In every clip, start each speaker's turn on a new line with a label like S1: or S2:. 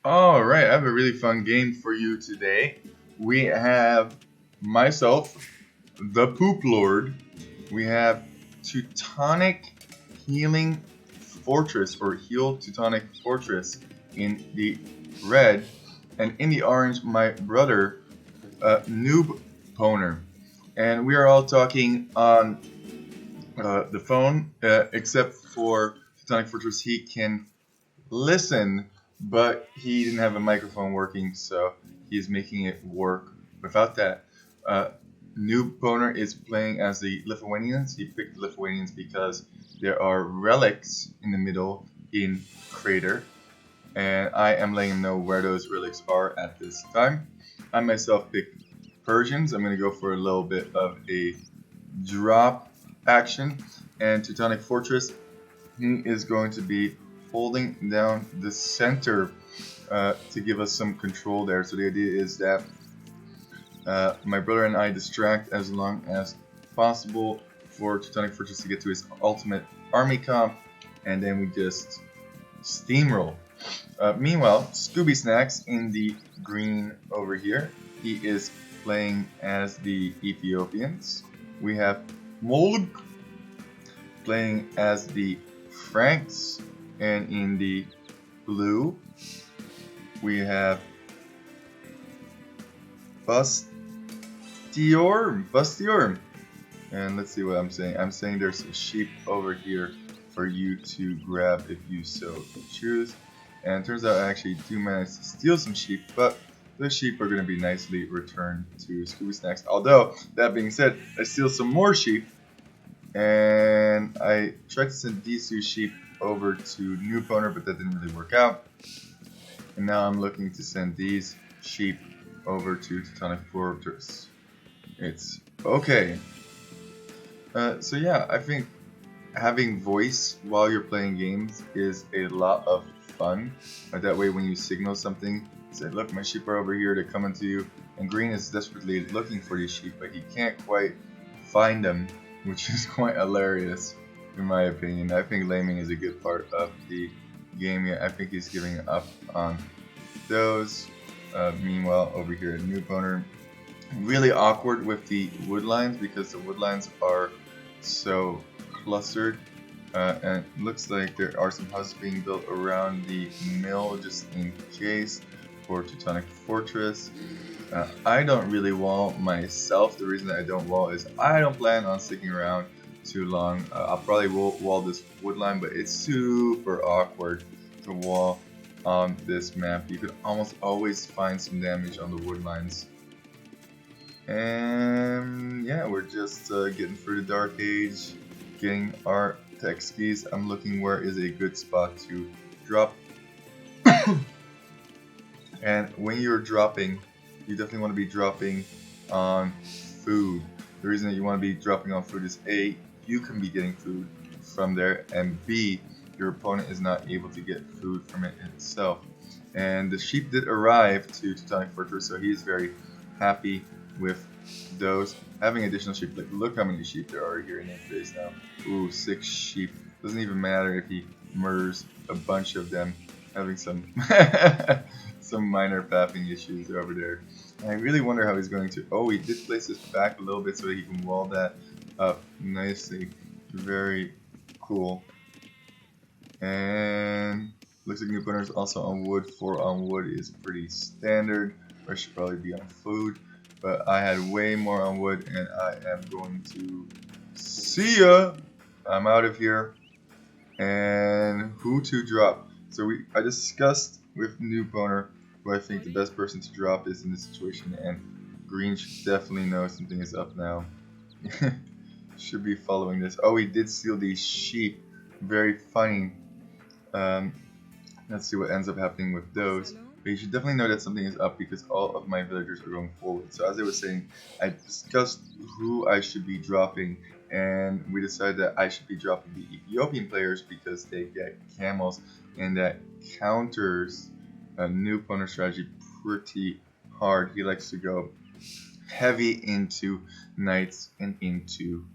S1: All right, I have a really fun game for you today. We have myself, the Poop Lord. We have Teutonic Healing Fortress or Heal Teutonic Fortress in the red, and in the orange, my brother, Noob Powner. And we are all talking on the phone, except for Teutonic Fortress. He can listen, but he didn't have a microphone working, so he's making it work without that. Uh, Noob Boner is playing as the Lithuanians. He picked the Lithuanians because there are relics in the middle in Crater, and I am letting him know where those relics are at this time. I myself picked Persians. I'm going to go for a little bit of a drop action, and Teutonic Fortress, he is going to be holding down the center to give us some control there. So the idea is that my brother and I distract as long as possible for Teutonic Fortress to get to his ultimate army comp, and then we just steamroll. Meanwhile, Scooby Snacks in the green over here, he is playing as the Ethiopians. We have Molg playing as the Franks, and in the blue we have Bustior, and let's see what I'm saying. I'm saying there's a sheep over here for you to grab if you so choose. And it turns out I actually do manage to steal some sheep, but those sheep are going to be nicely returned to Scooby Snacks. Although, that being said, I steal some more sheep, and I tried to send these two sheep over to Noob Powner, but that didn't really work out. And now I'm looking to send these sheep over to Teutonic Fortress. It's okay. So yeah, I think having voice while you're playing games is a lot of fun. That way when you signal something, say, look, my sheep are over here, they're coming to you. And Green is desperately looking for these sheep, but he can't quite find them, which is quite hilarious in my opinion. I think laming is a good part of the game. Yeah, I think he's giving up on those. Meanwhile, over here at Noob Powner, really awkward with the wood lines because the wood lines are so clustered. And it looks like there are some houses being built around the mill just in case for Teutonic Fortress. I don't really wall myself. The reason that I don't wall is I don't plan on sticking around too long. I'll probably wall this wood line, but it's super awkward to wall on this map. You could almost always find some damage on the wood lines. And yeah, we're just getting through the Dark Age, getting our tech skis. I'm looking where is a good spot to drop. And when you're dropping, you definitely want to be dropping on food. The reason that you want to be dropping on food is A, you can be getting food from there, and B, your opponent is not able to get food from it itself. And the sheep did arrive to Teutonic Fortress, so he is very happy with those. Having additional sheep, like look how many sheep there are here in his base now. Ooh, 6 sheep. Doesn't even matter if he murders a bunch of them. Having some some minor pathing issues over there. And I really wonder how he's going to. Oh, he did place this back a little bit so that he can wall that up nicely. Very cool. And looks like Noob Powner is also on wood. 4 on wood is pretty standard. Or should probably be on food. But I had way more on wood, and I am going to see ya. I'm out of here. And who to drop? So I discussed with Noob Powner who I think the best person to drop is in this situation, and Green should definitely know something is up now. Should be following this. Oh, he did steal these sheep. Very funny. Let's see what ends up happening with those. But you should definitely know that something is up because all of my villagers are going forward. So as I was saying, I discussed who I should be dropping, and we decided that I should be dropping the Ethiopian players because they get camels, and that counters a Noob Powner strategy pretty hard. He likes to go heavy into knights and into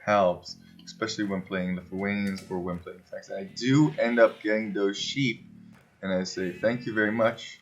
S1: helps, especially when playing Lithuanians or when playing Franks. And I do end up getting those sheep, and I say thank you very much,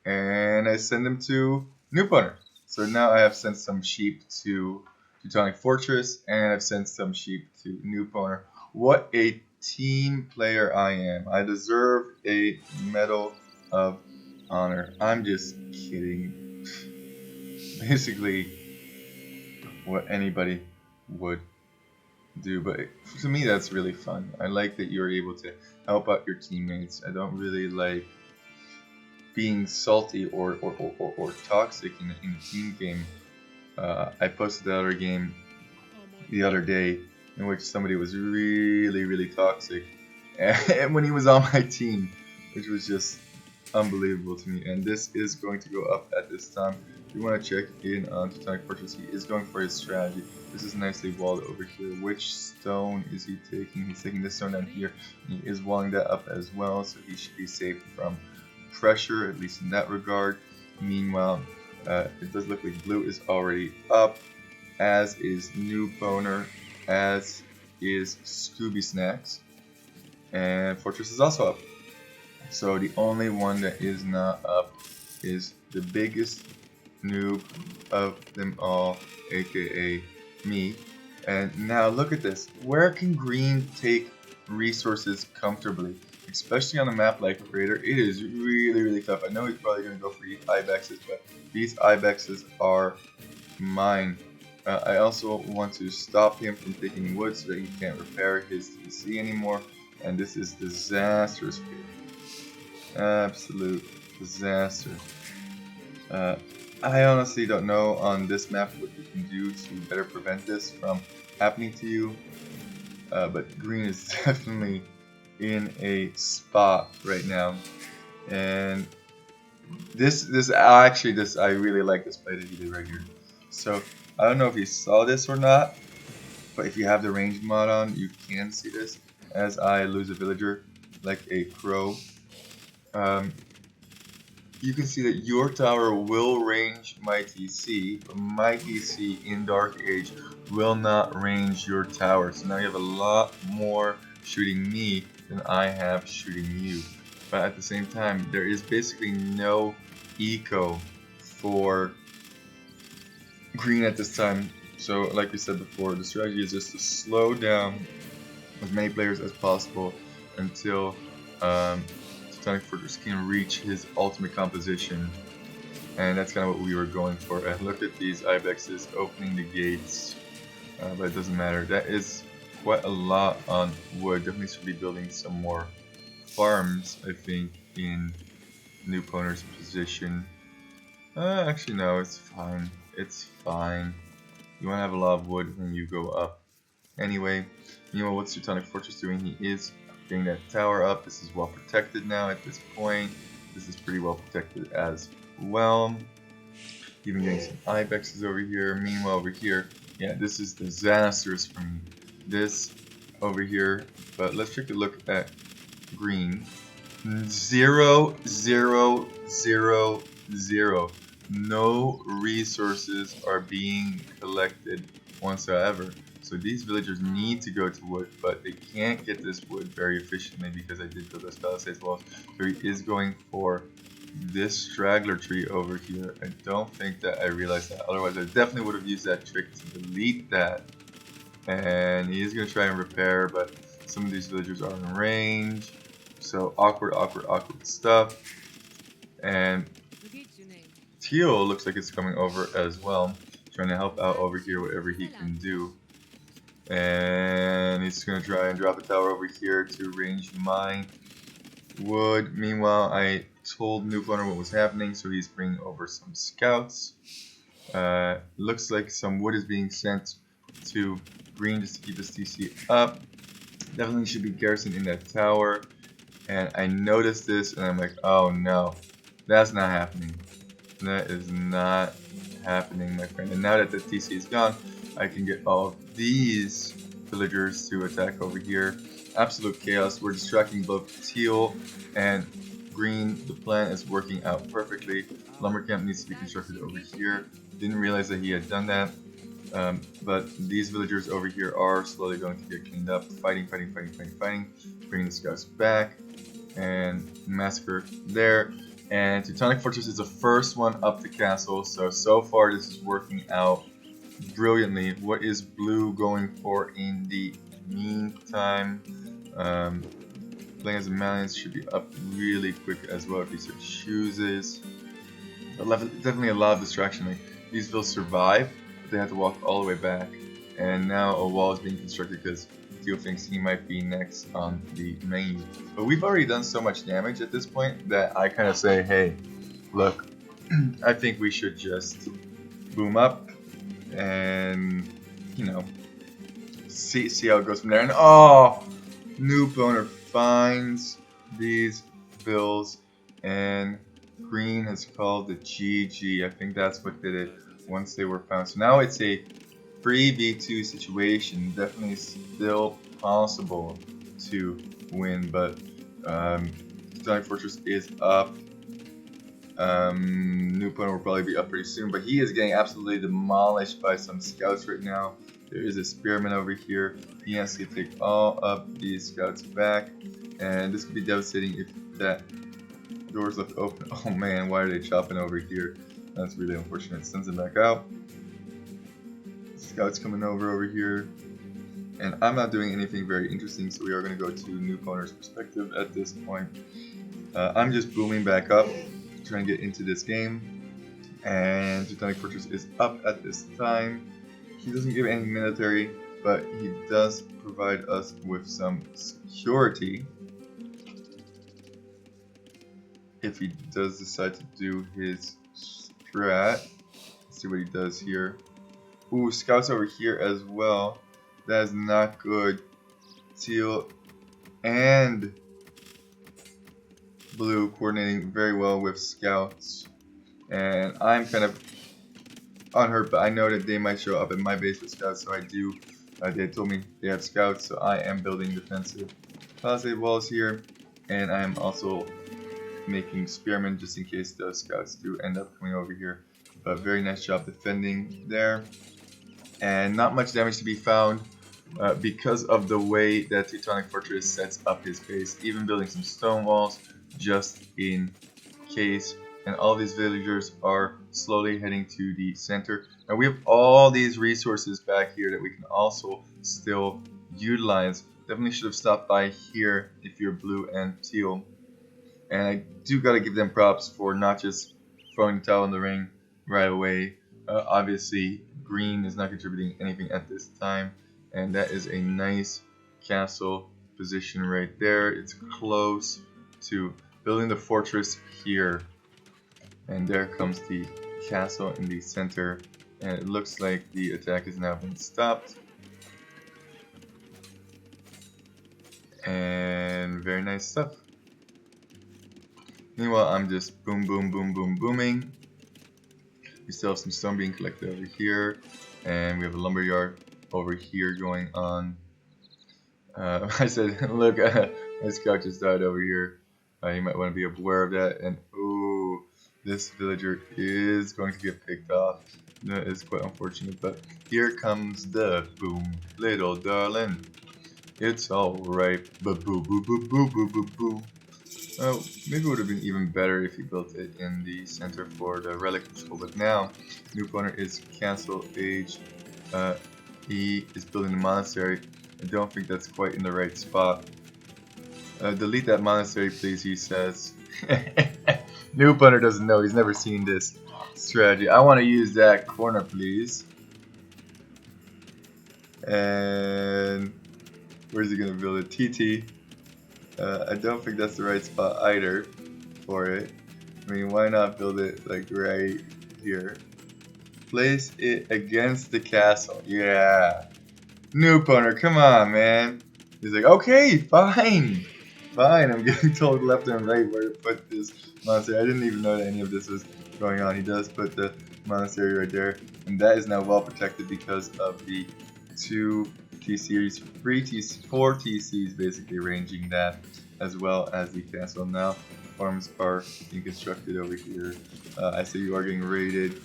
S1: and I send them to Noob Powner. So now I have sent some sheep to Teutonic Fortress, and I've sent some sheep to Noob Powner. What a team player I am. I deserve a Medal of Honor. I'm just kidding. Basically, what anybody would do, but to me that's really fun. I like that you're able to help out your teammates. I don't really like being salty or toxic in a team game. I posted the other game the other day in which somebody was really toxic, and when he was on my team, which was just unbelievable to me. And this is going to go up at this time. If you want to check in on Teutonic Fortress, he is going for his strategy. This is nicely walled over here. Which stone is he taking? He's taking this stone down here. And he is walling that up as well, so he should be safe from pressure, at least in that regard. Meanwhile, it does look like blue is already up, as is Noob Powner, as is Scooby Snacks, and Fortress is also up. So the only one that is not up is the biggest noob of them all, aka me. And now look at this. Where can green take resources comfortably? Especially on a map like Crater, it is really tough. I know he's probably going to go for these ibexes, but these ibexes are mine. I also want to stop him from taking wood so that he can't repair his TC anymore. And this is disastrous here. Absolute disaster. I honestly don't know on this map what you can do to better prevent this from happening to you. But green is definitely in a spot right now. And this I really like this play that he did right here. So I don't know if you saw this or not, but if you have the ranged mod on, you can see this. As I lose a villager like a pro, you can see that your tower will range my TC, but my TC in Dark Age will not range your tower. So now you have a lot more shooting me than I have shooting you. But at the same time, there is basically no eco for green at this time. So like we said before, the strategy is just to slow down as many players as possible until Teutonic Fortress can reach his ultimate composition. And that's kind of what we were going for. And look at these ibexes opening the gates, but it doesn't matter. That is quite a lot on wood. Definitely should be building some more farms, I think, in Noob Powner's position. Actually no, it's fine. It's fine. You want to have a lot of wood when you go up. Anyway, you know what's Teutonic Fortress doing? He is getting that tower up. This is well protected now at this point. This is pretty well protected as well. Even getting some ibexes over here. Meanwhile over here, yeah, this is disastrous for me. This over here, but let's take a look at green. 0, 0, 0, 0. No resources are being collected whatsoever. So these villagers need to go to wood, but they can't get this wood very efficiently because I did build those palisades walls. So he is going for this straggler tree over here. I don't think that I realized that. Otherwise, I definitely would have used that trick to delete that. And he is going to try and repair, but some of these villagers are in range. So awkward stuff. And Teal looks like it's coming over as well, trying to help out over here whatever he can do. And he's going to try and drop a tower over here to range my wood. Meanwhile, I told Noob Powner what was happening, so he's bringing over some scouts. Looks like some wood is being sent to green just to keep his TC up. Definitely should be garrisoned in that tower. And I noticed this and I'm like, oh no, that's not happening. That is not happening, my friend. And now that the TC is gone, I can get all of these villagers to attack over here. Absolute chaos. We're distracting both teal and green. The plan is working out perfectly. Lumber camp needs to be constructed over here. Didn't realize that he had done that. But these villagers over here are slowly going to get cleaned up. Fighting. Bringing the scouts back. and massacre there. And Teutonic Fortress is the first one up the castle, so far this is working out brilliantly. What is blue going for in the meantime? Playing as a Malians should be up really quick as well if he so chooses. Definitely a lot of distraction. Like, these will survive, but they have to walk all the way back. And now a wall is being constructed because Theo thinks he might be next on the menu. But we've already done so much damage at this point that I kind of say, hey, look, I think we should just boom up and, you know, see how it goes from there. And oh, Noob Powner finds these bills, and green has called the GG. I think that's what did it once they were found. So now it's a 3v2 situation. Definitely still possible to win, but Teutonic Fortress is up. Noob Powner will probably be up pretty soon, but he is getting absolutely demolished by some scouts right now. There is a spearman over here. He has to take all of these scouts back, and this could be devastating if that door is left open. Oh man, why are they chopping over here? That's really unfortunate. Sends them back out. Scouts coming over here, and I'm not doing anything very interesting, so we are going to go to Noob Powner's perspective at this point. I'm just booming back up, trying to get into this game, and Teutonic Fortress is up at this time. He doesn't give any military, but he does provide us with some security if he does decide to do his strat. Let's see what he does here. Ooh, scouts over here as well. That is not good. Teal and blue coordinating very well with scouts, and I'm kind of unhurt, but I know that they might show up at my base with scouts, so I do. They told me they have scouts, so I am building defensive palisade walls here, and I am also making spearmen just in case those scouts do end up coming over here. But very nice job defending there, and not much damage to be found because of the way that Teutonic Fortress sets up his base, even building some stone walls just in case. And all these villagers are slowly heading to the center. Now we have all these resources back here that we can also still utilize. Definitely should have stopped by here if you're blue and teal. And I do gotta give them props for not just throwing the towel in the ring right away. Obviously, green is not contributing anything at this time, and that is a nice castle position right there. It's close to building the fortress here. And there comes the castle in the center, and it looks like the attack has now been stopped. And very nice stuff. Meanwhile, I'm just boom, boom, boom, boom, booming. We still have some stone being collected over here, and we have a lumber yard over here going on. I said, look, my scout just died over here. You might want to be aware of that. And ooh, this villager is going to get picked off. That is quite unfortunate, but here comes the boom, little darling. It's alright. Boo boo boo boo boo boo boo boo. Oh, maybe it would have been even better if he built it in the center for the relic school, but now Noob Powner is castle age. He is building the monastery. I don't think that's quite in the right spot. Delete that monastery, please, he says. Noob Powner doesn't know. He's never seen this strategy. I want to use that corner, please. And where's he going to build it? TT. I don't think that's the right spot either for it. I mean, why not build it like right here? Place it against the castle. Yeah. Noob Powner, come on, man. He's like, okay, fine. Fine, I'm getting told left and right where to put this monastery. I didn't even know that any of this was going on. He does put the monastery right there. And that is now well protected because of the 2 TCs, 4 TCs basically ranging that, as well as the castle. Now farms are being constructed over here. I see you are getting raided.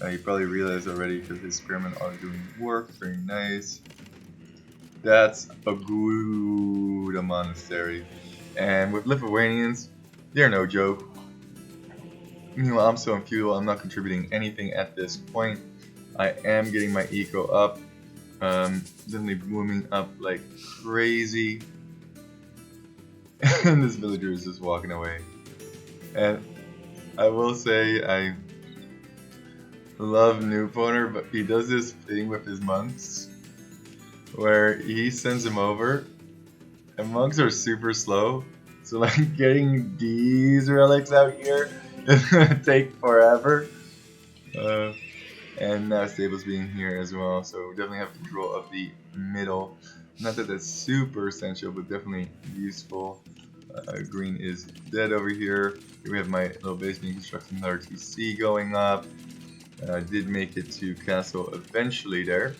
S1: You probably realized already because his spearmen are doing work. Very nice. That's a good monastery. And with Lithuanians, they're no joke. Meanwhile, I'm still in feudal. I'm not contributing anything at this point. I am getting my eco up. Definitely booming up like crazy. And this villager is just walking away. And I will say I love Noob Powner, but he does this thing with his monks where he sends them over, and monks are super slow. So like getting these relics out here is gonna take forever. And now stables being here as well, so we definitely have control of the middle. Not that that's super essential, but definitely useful. Green is dead over here. Here we have my little base being constructed, another TC going up. I did make it to castle eventually there.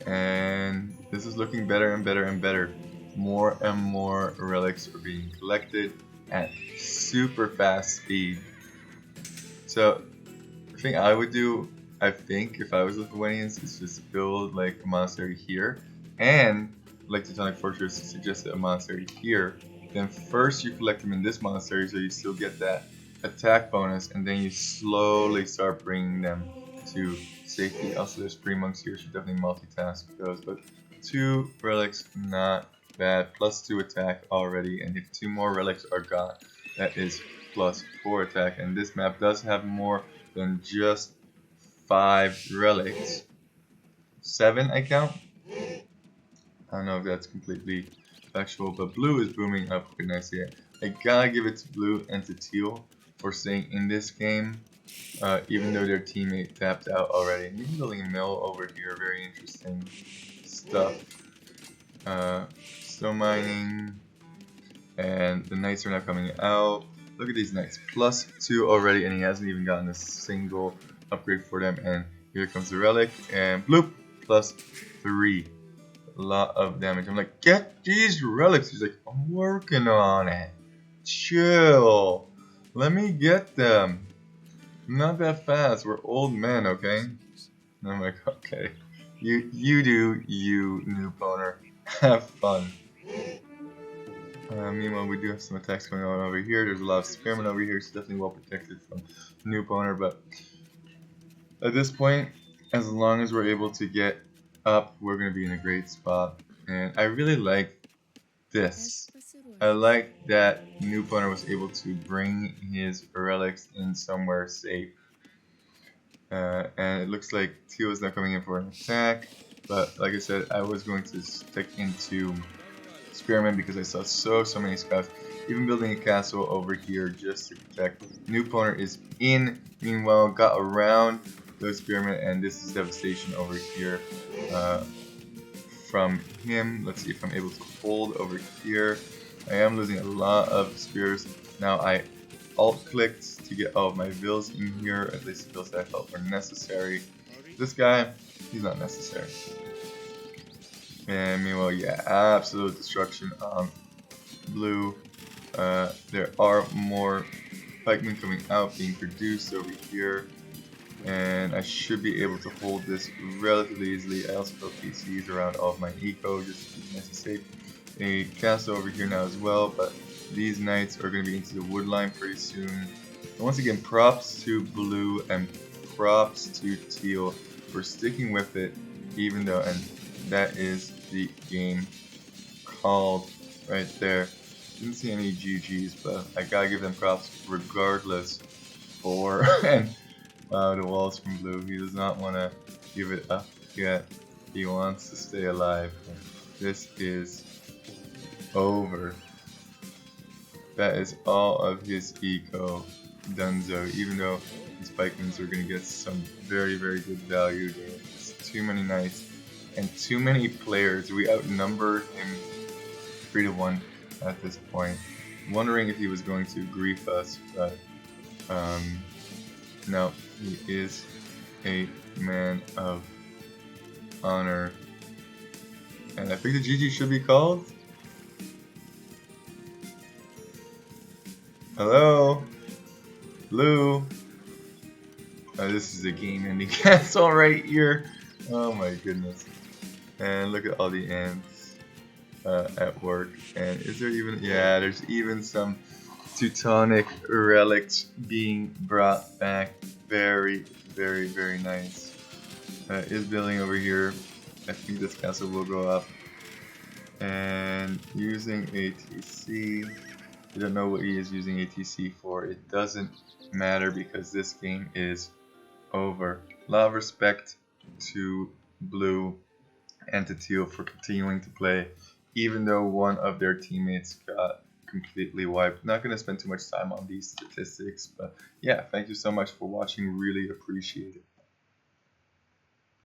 S1: And this is looking better and better and better. More and more relics are being collected at super fast speed. So the thing I would do, I think, if I was Lithuanians, is just build like a monastery here, and like Teutonic Fortress suggested a monastery here. Then first you collect them in this monastery, so you still get that attack bonus, and then you slowly start bringing them to safety. Also, there's 3 monks here, should definitely multitask those. But 2 relics, not bad. Plus 2 attack already, and if 2 more relics are got, that is plus 4 attack. And this map does have more than just 5 relics. 7 I count. I don't know if that's completely factual, but blue is booming up pretty nicely. I gotta give it to blue and to teal for staying in this game, even though their teammate tapped out already. Maybe building a mill over here, very interesting stuff. Stone mining, and the knights are now coming out. Look at these knights, plus 2 already, and he hasn't even gotten a single upgrade for them. And here comes the relic, and bloop, plus 3. A lot of damage. I'm like, get these relics. He's like, I'm working on it. Chill. Let me get them. Not that fast. We're old men, okay? And I'm like, okay. You do you, Noob Powner. Have fun. Meanwhile, we do have some attacks going on over here. There's a lot of spearmen over here. It's definitely well protected from Noob Powner, but at this point, as long as we're able to get up, we're going to be in a great spot. And I really like this. I like that Noob Powner was able to bring his relics in somewhere safe. And it looks like Teal is now coming in for an attack. But like I said, I was going to stick into Spearmen because I saw so many scouts. Even building a castle over here just to protect. Noob Powner is in. Meanwhile, got around those spearmen, and this is devastation over here from him. Let's see if I'm able to hold over here. I am losing a lot of spears. Now I alt-clicked to get all of my vills in here, at least the vills that I felt were necessary. This guy, he's not necessary. And meanwhile, yeah, absolute destruction on blue. There are more pikemen coming out, being produced over here. And I should be able to hold this relatively easily. I also built PCs around all of my eco, just to keep nice and safe. A castle over here now as well, but these knights are going to be into the wood line pretty soon. And once again, props to blue and props to teal for sticking with it, even though, and that is the game called right there. Didn't see any GGs, but I gotta give them props regardless for and wow, the walls from blue. He does not want to give it up yet. He wants to stay alive. This is over. That is all of his eco donezo, even though his pikemen are going to get some very good value. There's too many knights and too many players. We outnumber him 3-1 at this point. Wondering if he was going to grief us, but no, he is a man of honor. And I think the GG should be called. Hello? Blue? This is a game-ending castle right here. Oh my goodness. And look at all the ants. at work. And is there even, yeah, there's even some Teutonic relics being brought back. Very, very, very nice. Is building over here. I think this castle will go up. And using ATC. You don't know what he is using ATC for. It doesn't matter because this game is over. A lot of respect to Blue and to Teal for continuing to play, even though one of their teammates got completely wiped. Not going to spend too much time on these statistics, but yeah, thank you so much for watching. Really appreciate it.